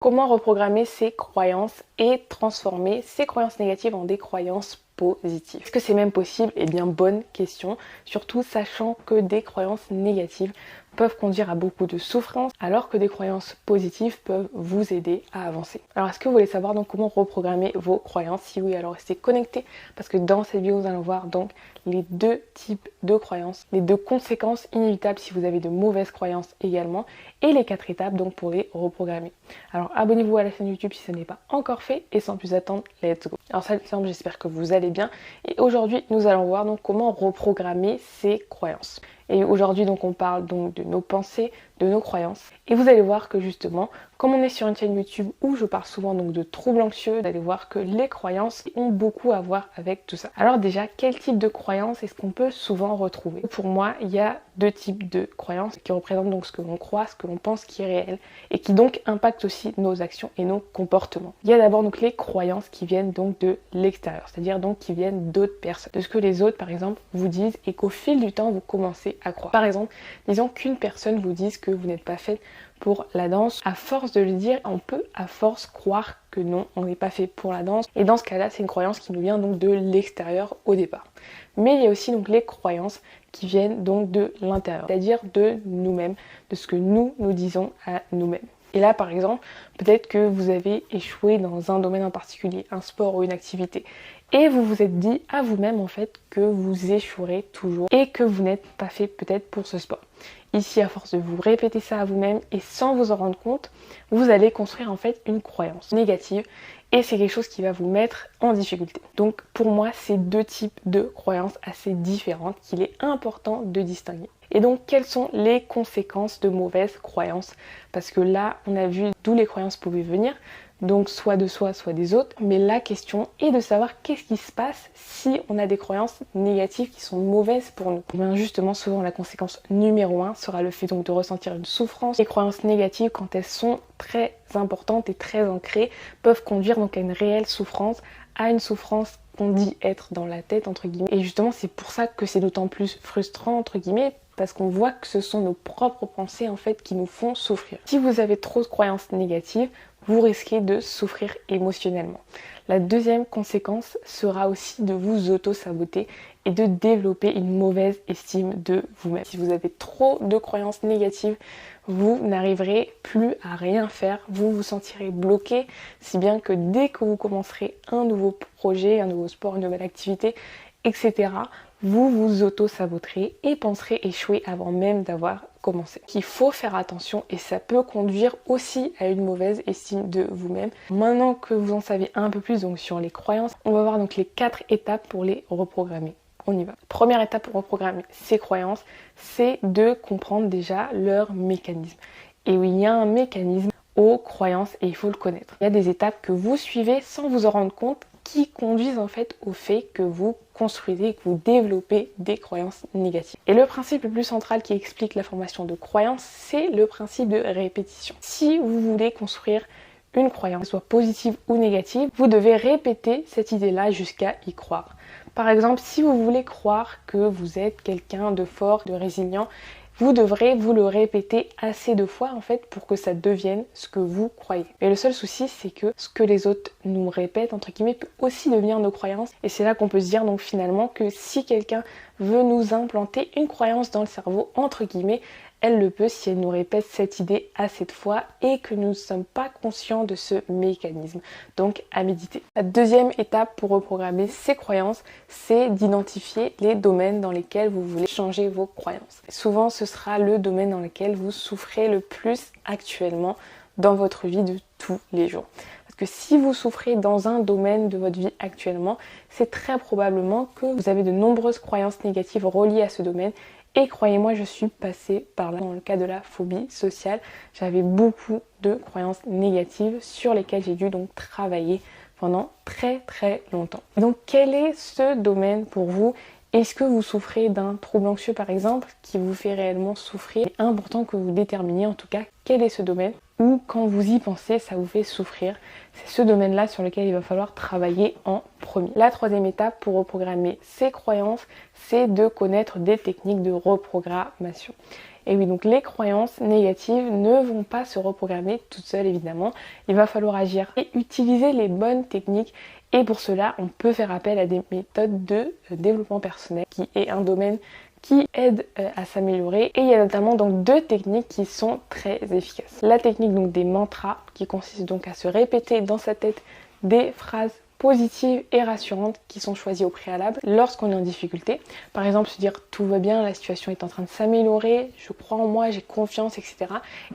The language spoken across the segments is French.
comment reprogrammer ses croyances et transformer ses croyances négatives en des croyances positives. Est-ce que c'est même possible? Eh bien, bonne question, surtout sachant que des croyances négatives peuvent conduire à beaucoup de souffrance, alors que des croyances positives peuvent vous aider à avancer. Alors, est-ce que vous voulez savoir donc comment reprogrammer vos croyances? Si oui, alors restez connectés, parce que dans cette vidéo, nous allons voir donc les deux types de croyances, les deux conséquences inévitables si vous avez de mauvaises croyances également, et les 4 étapes donc pour les reprogrammer. Alors, abonnez-vous à la chaîne YouTube si ce n'est pas encore fait, et sans plus attendre, let's go. Alors salut, j'espère que vous allez bien, et aujourd'hui, nous allons voir donc comment reprogrammer ces croyances. Et aujourd'hui donc on parle donc de nos pensées, de nos croyances. Et vous allez voir que justement, comme on est sur une chaîne YouTube où je parle souvent donc de troubles anxieux, vous allez voir que les croyances ont beaucoup à voir avec tout ça. Alors déjà, quel type de croyances est-ce qu'on peut souvent retrouver? Pour moi, il y a 2 types de croyances qui représentent donc ce que l'on croit, ce que l'on pense qui est réel et qui donc impactent aussi nos actions et nos comportements. Il y a d'abord donc les croyances qui viennent donc de l'extérieur, c'est-à-dire donc qui viennent d'autres personnes, de ce que les autres par exemple vous disent et qu'au fil du temps vous commencez à croire. Par exemple, disons qu'une personne vous dise que vous n'êtes pas faite pour la danse. À force de le dire, on peut à force croire que non, on n'est pas fait pour la danse. Et dans ce cas-là, c'est une croyance qui nous vient donc de l'extérieur au départ. Mais il y a aussi donc les croyances qui viennent donc de l'intérieur, c'est-à-dire de nous-mêmes, de ce que nous disons à nous-mêmes. Et là, par exemple, peut-être que vous avez échoué dans un domaine en particulier, un sport ou une activité. Et vous vous êtes dit à vous-même en fait que vous échouerez toujours et que vous n'êtes pas fait peut-être pour ce sport. Ici, à force de vous répéter ça à vous-même et sans vous en rendre compte, vous allez construire en fait une croyance négative et c'est quelque chose qui va vous mettre en difficulté. Donc pour moi, c'est 2 types de croyances assez différentes qu'il est important de distinguer. Et donc, quelles sont les conséquences de mauvaises croyances? Parce que là, on a vu d'où les croyances pouvaient venir, donc soit de soi, soit des autres. Mais la question est de savoir qu'est-ce qui se passe si on a des croyances négatives qui sont mauvaises pour nous. Et bien justement, souvent la conséquence numéro 1 sera le fait donc de ressentir une souffrance. Les croyances négatives, quand elles sont très importantes et très ancrées, peuvent conduire donc à une réelle souffrance, à une souffrance qu'on dit être dans la tête entre guillemets. Et justement, c'est pour ça que c'est d'autant plus frustrant entre guillemets, parce qu'on voit que ce sont nos propres pensées en fait qui nous font souffrir. Si vous avez trop de croyances négatives, vous risquez de souffrir émotionnellement. La deuxième conséquence sera aussi de vous auto-saboter et de développer une mauvaise estime de vous-même. Si vous avez trop de croyances négatives, vous n'arriverez plus à rien faire, vous vous sentirez bloqué, si bien que dès que vous commencerez un nouveau projet, un nouveau sport, une nouvelle activité, etc., vous vous auto-saboterez et penserez échouer avant même d'avoir commencé. Il faut faire attention et ça peut conduire aussi à une mauvaise estime de vous-même. Maintenant que vous en savez un peu plus donc sur les croyances, on va voir donc les 4 étapes pour les reprogrammer. On y va. Première étape pour reprogrammer ces croyances, c'est de comprendre déjà leur mécanisme. Et oui, il y a un mécanisme aux croyances et il faut le connaître. Il y a des étapes que vous suivez sans vous en rendre compte qui conduisent en fait au fait que vous construisez, que vous développez des croyances négatives. Et le principe le plus central qui explique la formation de croyances, c'est le principe de répétition. Si vous voulez construire une croyance, soit positive ou négative, vous devez répéter cette idée-là jusqu'à y croire. Par exemple, si vous voulez croire que vous êtes quelqu'un de fort, de résilient, vous devrez vous le répéter assez de fois en fait pour que ça devienne ce que vous croyez. Mais le seul souci, c'est que ce que les autres nous répètent entre guillemets peut aussi devenir nos croyances. Et c'est là qu'on peut se dire donc finalement que si quelqu'un veut nous implanter une croyance dans le cerveau entre guillemets, elle le peut si elle nous répète cette idée assez de fois et que nous ne sommes pas conscients de ce mécanisme. Donc à méditer. La deuxième étape pour reprogrammer ces croyances, c'est d'identifier les domaines dans lesquels vous voulez changer vos croyances. Souvent ce sera le domaine dans lequel vous souffrez le plus actuellement dans votre vie de tous les jours. Parce que si vous souffrez dans un domaine de votre vie actuellement, c'est très probablement que vous avez de nombreuses croyances négatives reliées à ce domaine. Et croyez-moi, je suis passée par là. Dans le cas de la phobie sociale, j'avais beaucoup de croyances négatives sur lesquelles j'ai dû donc travailler pendant très longtemps. Donc quel est ce domaine pour vous? Est-ce que vous souffrez d'un trouble anxieux par exemple qui vous fait réellement souffrir? Il est important que vous déterminiez en tout cas quel est ce domaine ou quand vous y pensez ça vous fait souffrir. C'est ce domaine-là sur lequel il va falloir travailler en premier. La troisième étape pour reprogrammer ces croyances, c'est de connaître des techniques de reprogrammation. Et oui, donc les croyances négatives ne vont pas se reprogrammer toutes seules évidemment. Il va falloir agir et utiliser les bonnes techniques. Et pour cela, on peut faire appel à des méthodes de développement personnel, qui est un domaine qui aide à s'améliorer. Et il y a notamment donc 2 techniques qui sont très efficaces. La technique donc des mantras, qui consiste donc à se répéter dans sa tête des phrases positives et rassurantes qui sont choisies au préalable lorsqu'on est en difficulté. Par exemple, se dire tout va bien, la situation est en train de s'améliorer, je crois en moi, j'ai confiance, etc.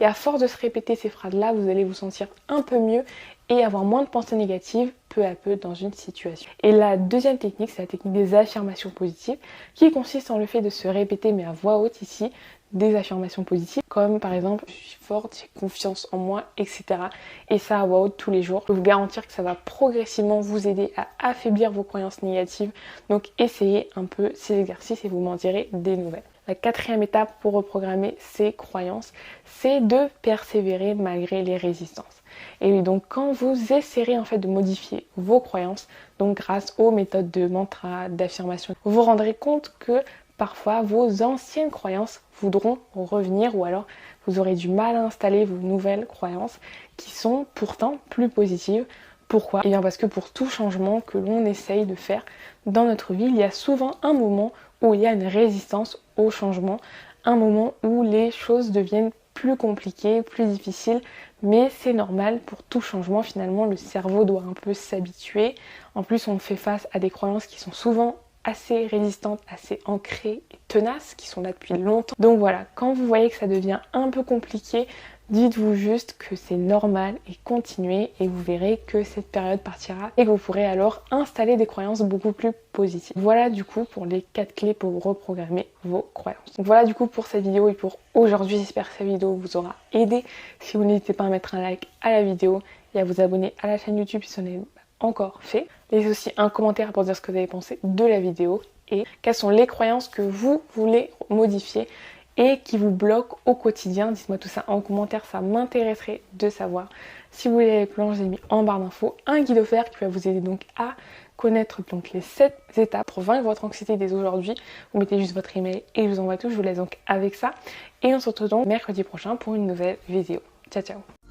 Et à force de se répéter ces phrases-là, vous allez vous sentir un peu mieux et avoir moins de pensées négatives peu à peu dans une situation. Et la deuxième technique, c'est la technique des affirmations positives qui consiste en le fait de se répéter, mais à voix haute ici, des affirmations positives comme par exemple je suis forte, j'ai confiance en moi, etc. Et ça à voix haute tous les jours. Je peux vous garantir que ça va progressivement vous aider à affaiblir vos croyances négatives. Donc essayez un peu ces exercices et vous m'en direz des nouvelles. La 4e étape pour reprogrammer ses croyances, c'est de persévérer malgré les résistances. Et oui, donc quand vous essaierez en fait de modifier vos croyances, donc grâce aux méthodes de mantra, d'affirmation, vous vous rendrez compte que parfois vos anciennes croyances voudront revenir ou alors vous aurez du mal à installer vos nouvelles croyances qui sont pourtant plus positives. Pourquoi ? Eh bien parce que pour tout changement que l'on essaye de faire dans notre vie, il y a souvent un moment où il y a une résistance au changement, un moment où les choses deviennent plus compliquées, plus difficiles, mais c'est normal pour tout changement. Finalement, le cerveau doit un peu s'habituer. En plus, on fait face à des croyances qui sont souvent assez résistantes, assez ancrées et tenaces, qui sont là depuis longtemps. Donc voilà, quand vous voyez que ça devient un peu compliqué, dites-vous juste que c'est normal et continuez et vous verrez que cette période partira et que vous pourrez alors installer des croyances beaucoup plus positives. Voilà du coup pour les 4 clés pour reprogrammer vos croyances. Donc voilà du coup pour cette vidéo et pour aujourd'hui. J'espère que cette vidéo vous aura aidé. Si vous n'hésitez pas à mettre un like à la vidéo et à vous abonner à la chaîne YouTube si ce n'est pas encore fait. Laissez aussi un commentaire pour dire ce que vous avez pensé de la vidéo et quelles sont les croyances que vous voulez modifier et qui vous bloquent au quotidien. Dites-moi tout ça en commentaire, ça m'intéresserait de savoir. Si vous voulez aller plus loin, je vous ai mis en barre d'infos un guide offert qui va vous aider donc à connaître donc les 7 étapes pour vaincre votre anxiété dès aujourd'hui. Vous mettez juste votre email et je vous envoie tout. Je vous laisse donc avec ça. Et on se retrouve donc mercredi prochain pour une nouvelle vidéo. Ciao ciao.